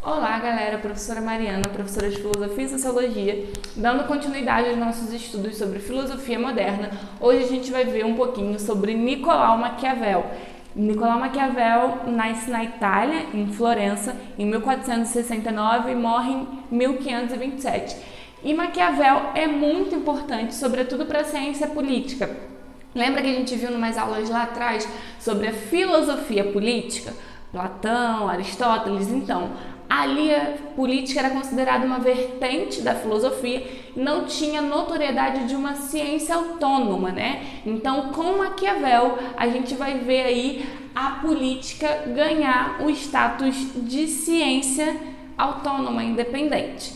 Olá galera, professora Mariana, professora de Filosofia e Sociologia, dando continuidade aos nossos estudos sobre filosofia moderna. Hoje a gente vai ver um pouquinho sobre Nicolau Maquiavel. Nicolau Maquiavel nasce na Itália, em Florença, em 1469 e morre em 1527. E Maquiavel é muito importante, sobretudo para a ciência política. Lembra que a gente viu em umas aulas lá atrás sobre a filosofia política? Platão, Aristóteles, então, ali a política era considerada uma vertente da filosofia e não tinha notoriedade de uma ciência autônoma, né? Então, com Maquiavel, a gente vai ver aí a política ganhar o status de ciência autônoma, independente.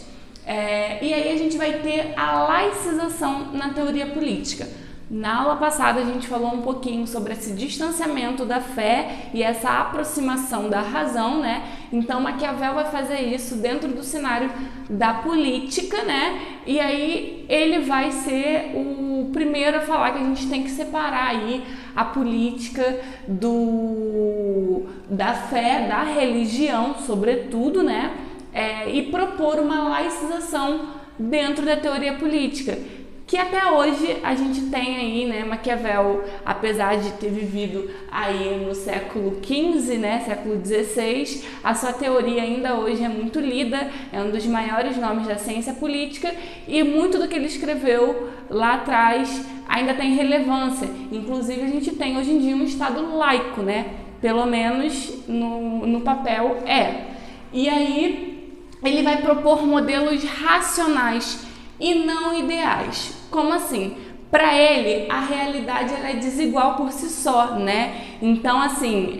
E aí a gente vai ter a laicização na teoria política. Na aula passada a gente falou um pouquinho sobre esse distanciamento da fé e essa aproximação da razão, né? Então Maquiavel vai fazer isso dentro do cenário da política, né? E aí ele vai ser o primeiro a falar que a gente tem que separar aí a política da fé, da religião, sobretudo, né? E propor uma laicização dentro da teoria política, que até hoje a gente tem aí, né, Maquiavel, apesar de ter vivido aí no século XV, né, século XVI, a sua teoria ainda hoje é muito lida, é um dos maiores nomes da ciência política e muito do que ele escreveu lá atrás ainda tem relevância. Inclusive a gente tem hoje em dia um Estado laico, né, pelo menos no papel é. E aí ele vai propor modelos racionais e não ideais. Como assim? Para ele, a realidade ela é desigual por si só, né? Então, assim,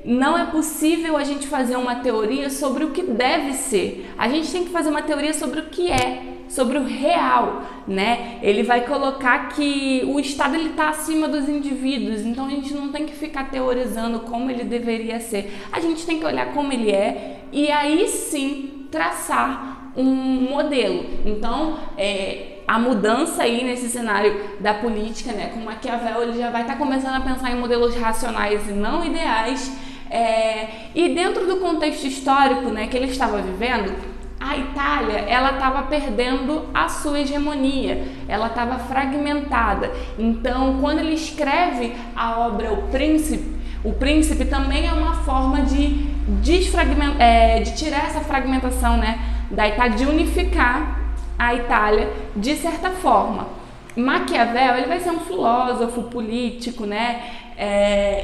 não é possível a gente fazer uma teoria sobre o que deve ser. A gente tem que fazer uma teoria sobre o que é, sobre o real, né? Ele vai colocar que o Estado está acima dos indivíduos, então a gente não tem que ficar teorizando como ele deveria ser. A gente tem que olhar como ele é e aí sim traçar um modelo. Então, a mudança aí nesse cenário da política, né, com Maquiavel, ele já vai estar começando a pensar em modelos racionais e não ideais. E dentro do contexto histórico, né, que ele estava vivendo, a Itália, ela estava perdendo a sua hegemonia, ela estava fragmentada. Então, quando ele escreve a obra O Príncipe também é uma forma de tirar essa fragmentação, né, da Itália, de unificar a Itália de certa forma. Maquiavel, ele vai ser um filósofo político, né?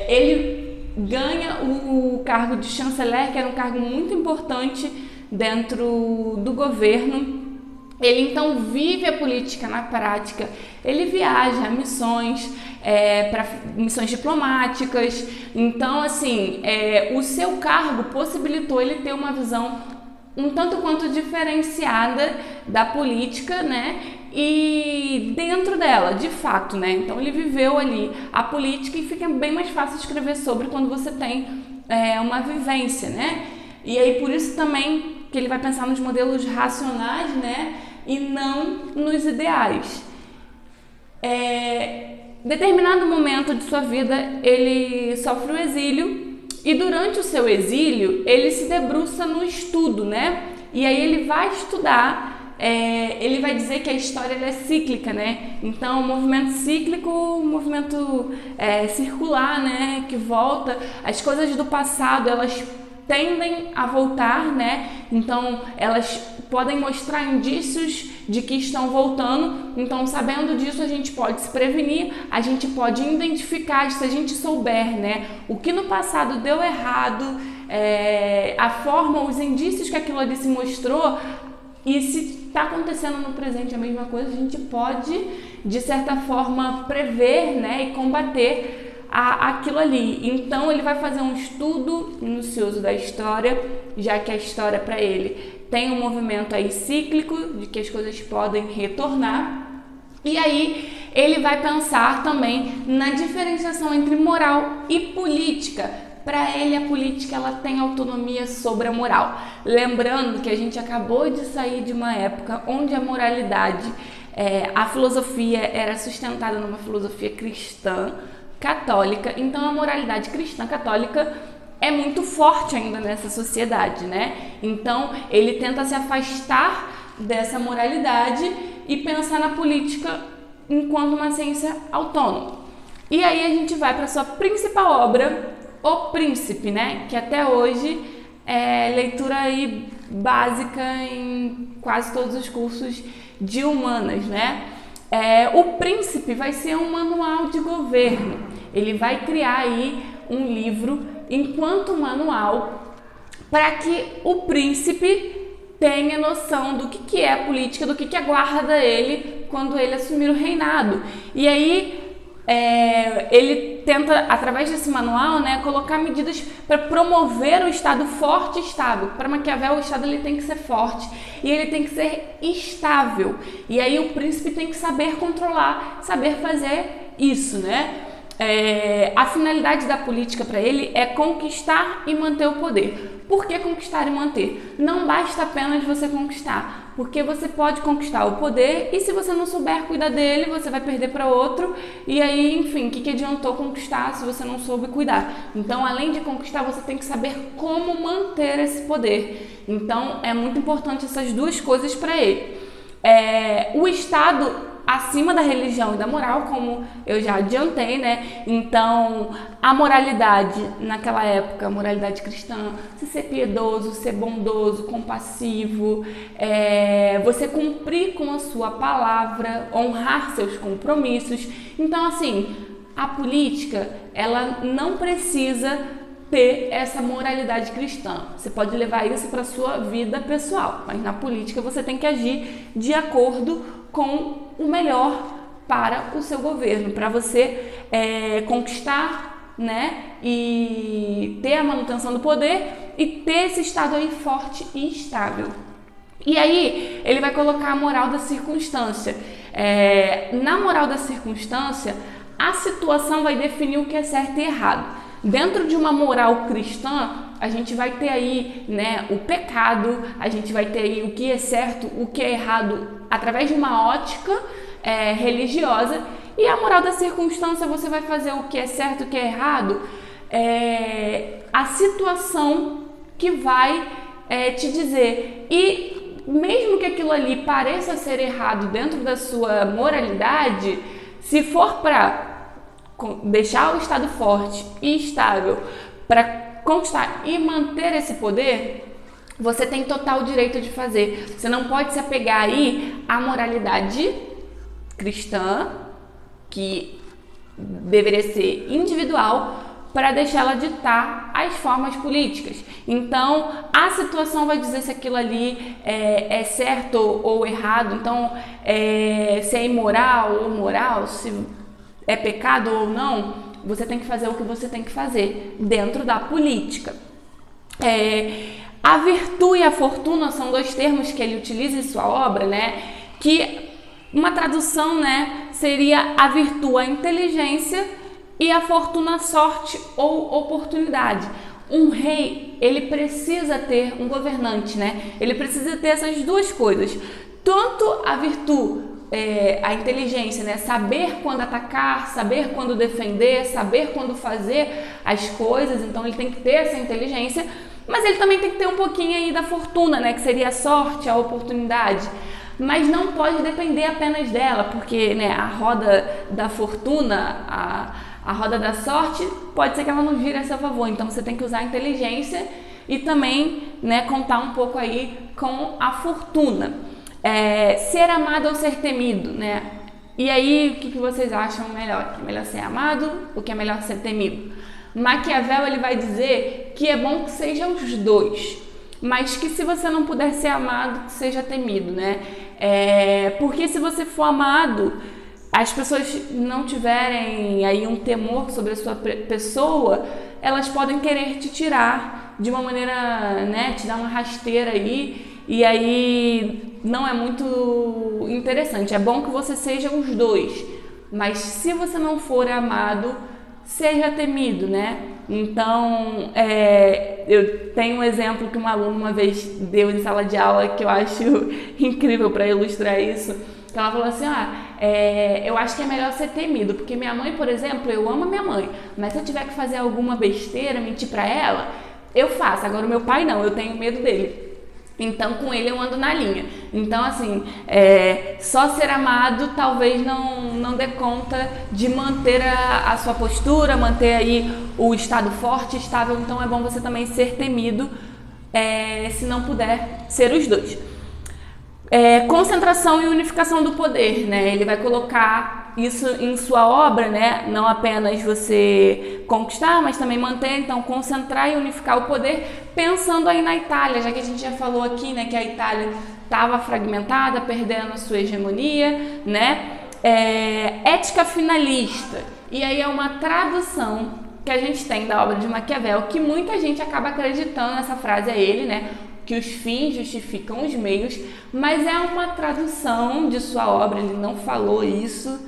Ele ganha o cargo de chanceler, que era um cargo muito importante dentro do governo. Ele então vive a política na prática, ele viaja a missões, para missões diplomáticas. Então, assim, o seu cargo possibilitou ele ter uma visão um tanto quanto diferenciada da política, né? E dentro dela, de fato, né? Então ele viveu ali a política e fica bem mais fácil escrever sobre quando você tem uma vivência, né? E aí por isso também que ele vai pensar nos modelos racionais, né? E não nos ideais. Determinado momento de sua vida ele sofre o exílio. E durante o seu exílio, ele se debruça no estudo, né? E aí ele vai estudar, ele vai dizer que a história ela é cíclica, né? Então, o movimento cíclico, o movimento circular, né? Que volta, as coisas do passado, elas tendem a voltar, né? Então, elas podem mostrar indícios de que estão voltando. Então, sabendo disso, a gente pode se prevenir, a gente pode identificar, se a gente souber, né, o que no passado deu errado, a forma, os indícios que aquilo ali se mostrou, e se está acontecendo no presente a mesma coisa, a gente pode, de certa forma, prever, né, e combater aquilo ali. Então ele vai fazer um estudo minucioso da história, já que a história para ele tem um movimento aí cíclico, de que as coisas podem retornar. E aí ele vai pensar também na diferenciação entre moral e política. Para ele a política ela tem autonomia sobre a moral. Lembrando que a gente acabou de sair de uma época onde a moralidade, a filosofia era sustentada numa filosofia cristã, católica. Então a moralidade cristã católica é muito forte ainda nessa sociedade, né? Então, ele tenta se afastar dessa moralidade e pensar na política enquanto uma ciência autônoma. E aí a gente vai para sua principal obra, O Príncipe, né? Que até hoje é leitura aí básica em quase todos os cursos de humanas, né? O Príncipe vai ser um manual de governo. Ele vai criar aí um livro enquanto manual para que o príncipe tenha noção do que é a política, do que aguarda ele quando ele assumir o reinado. E aí ele tenta, através desse manual, né, colocar medidas para promover o Estado forte e estável. Para Maquiavel, o Estado ele tem que ser forte e ele tem que ser estável. E aí o príncipe tem que saber controlar, saber fazer isso, né? A finalidade da política para ele é conquistar e manter o poder. Por que conquistar e manter? Não basta apenas você conquistar, porque você pode conquistar o poder e se você não souber cuidar dele, você vai perder para outro e aí, enfim, o que adiantou conquistar se você não soube cuidar? Então, além de conquistar, você tem que saber como manter esse poder. Então, é muito importante essas duas coisas para ele. O Estado acima da religião e da moral, como eu já adiantei, né? Então, a moralidade naquela época, a moralidade cristã, você ser piedoso, ser bondoso, compassivo, você cumprir com a sua palavra, honrar seus compromissos. Então, assim, a política, ela não precisa ter essa moralidade cristã. Você pode levar isso para a sua vida pessoal, mas na política você tem que agir de acordo com o melhor para o seu governo, para você conquistar, né, e ter a manutenção do poder e ter esse Estado aí forte e estável. E aí ele vai colocar a moral da circunstância. Na moral da circunstância, a situação vai definir o que é certo e errado. Dentro de uma moral cristã, a gente vai ter aí, né, o pecado, a gente vai ter aí o que é certo, o que é errado, através de uma ótica religiosa. E a moral da circunstância, você vai fazer o que é certo, o que é errado, a situação que vai te dizer. E mesmo que aquilo ali pareça ser errado dentro da sua moralidade, se for para deixar o Estado forte e estável, para conquistar e manter esse poder, você tem total direito de fazer. Você não pode se apegar aí à moralidade cristã, que deveria ser individual, para deixá-la ditar as formas políticas. Então, a situação vai dizer se aquilo ali é certo ou errado. Então, se é imoral ou moral, se é pecado ou não, você tem que fazer o que você tem que fazer dentro da política. A virtude e a fortuna são dois termos que ele utiliza em sua obra, né? Que uma tradução, né, seria a virtude, a inteligência, e a fortuna, a sorte ou oportunidade. Um rei, ele precisa ter um governante, né? Ele precisa ter essas duas coisas. Tanto a virtude, a inteligência, né? Saber quando atacar, saber quando defender, saber quando fazer as coisas. Então ele tem que ter essa inteligência, mas ele também tem que ter um pouquinho aí da fortuna, né? Que seria a sorte, a oportunidade. Mas não pode depender apenas dela, porque, né, a roda da fortuna, a roda da sorte, pode ser que ela não gire a seu favor. Então você tem que usar a inteligência e também, né, contar um pouco aí com a fortuna. Ser amado ou ser temido, né? E aí, o que vocês acham melhor? Que é melhor ser amado ou que é melhor ser temido? Maquiavel, ele vai dizer que é bom que sejam os dois, mas que se você não puder ser amado, que seja temido, né? Porque se você for amado, as pessoas não tiverem aí um temor sobre a sua pessoa, elas podem querer te tirar de uma maneira, né, te dar uma rasteira aí, e aí não é muito interessante. É bom que você seja os dois, mas se você não for amado, seja temido, né? Então, eu tenho um exemplo que uma aluna uma vez deu em sala de aula que eu acho incrível para ilustrar isso, que ela falou assim, eu acho que é melhor ser temido, porque minha mãe, por exemplo, eu amo a minha mãe, mas se eu tiver que fazer alguma besteira, mentir pra ela, eu faço. Agora o meu pai não, eu tenho medo dele. Então, com ele eu ando na linha. Então, assim, só ser amado talvez não dê conta de manter a sua postura, manter aí o estado forte, estável. Então, é bom você também ser temido, se não puder ser os dois. Concentração e unificação do poder, né? Ele vai colocar isso em sua obra, né? Não apenas você conquistar, mas também manter, então concentrar e unificar o poder, pensando aí na Itália, já que a gente já falou aqui, né, que a Itália estava fragmentada, perdendo a sua hegemonia, né? Ética finalista, e aí é uma tradução que a gente tem da obra de Maquiavel, que muita gente acaba acreditando nessa frase, ele, né? Que os fins justificam os meios, mas é uma tradução de sua obra, ele não falou isso,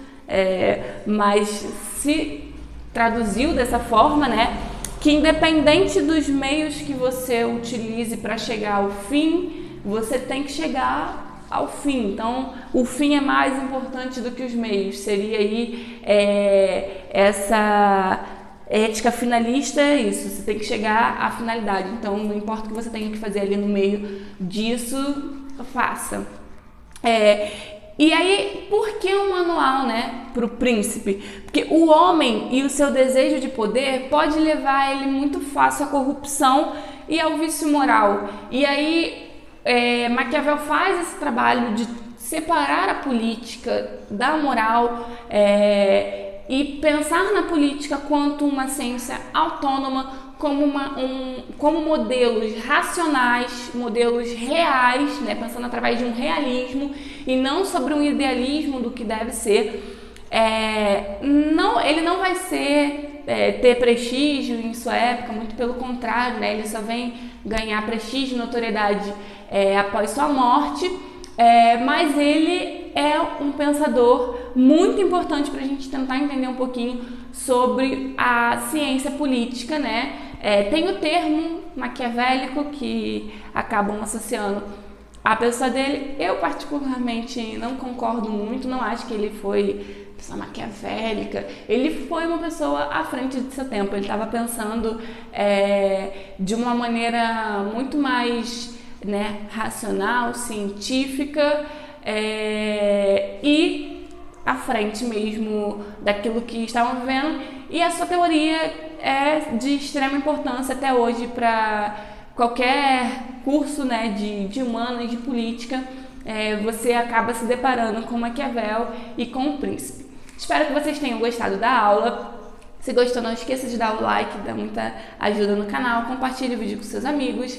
mas se traduziu dessa forma, né? Que independente dos meios que você utilize para chegar ao fim, você tem que chegar ao fim. Então, o fim é mais importante do que os meios. Seria aí essa ética finalista, é isso, você tem que chegar à finalidade. Então, não importa o que você tenha que fazer ali no meio disso, faça. E aí, por que um manual, né, para o príncipe? Porque o homem e o seu desejo de poder pode levar ele muito fácil à corrupção e ao vício moral. E aí, Maquiavel faz esse trabalho de separar a política da moral, e pensar na política quanto uma ciência autônoma, como modelos racionais, modelos reais, né, pensando através de um realismo e não sobre um idealismo do que deve ser. Ele não vai ter prestígio em sua época, muito pelo contrário, né, ele só vem ganhar prestígio e notoriedade após sua morte. Mas ele é um pensador muito importante para a gente tentar entender um pouquinho sobre a ciência política, né? Tem o termo maquiavélico que acabam associando a pessoa dele. Eu particularmente não concordo muito, não acho que ele foi pessoa maquiavélica. Ele foi uma pessoa à frente de seu tempo, ele estava pensando de uma maneira muito mais, né, racional, científica, e à frente mesmo daquilo que estavam vivendo, e a sua teoria é de extrema importância até hoje para qualquer curso, né, de humanas, de política. Você acaba se deparando com Maquiavel e com o príncipe. Espero que vocês tenham gostado da aula. Se gostou, não esqueça de dar o like, dá muita ajuda no canal, compartilhe o vídeo com seus amigos,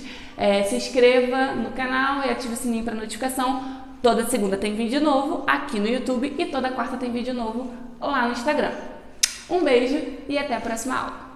se inscreva no canal e ative o sininho para notificação. Toda segunda tem vídeo novo aqui no YouTube e toda quarta tem vídeo novo lá no Instagram. Um beijo e até a próxima aula.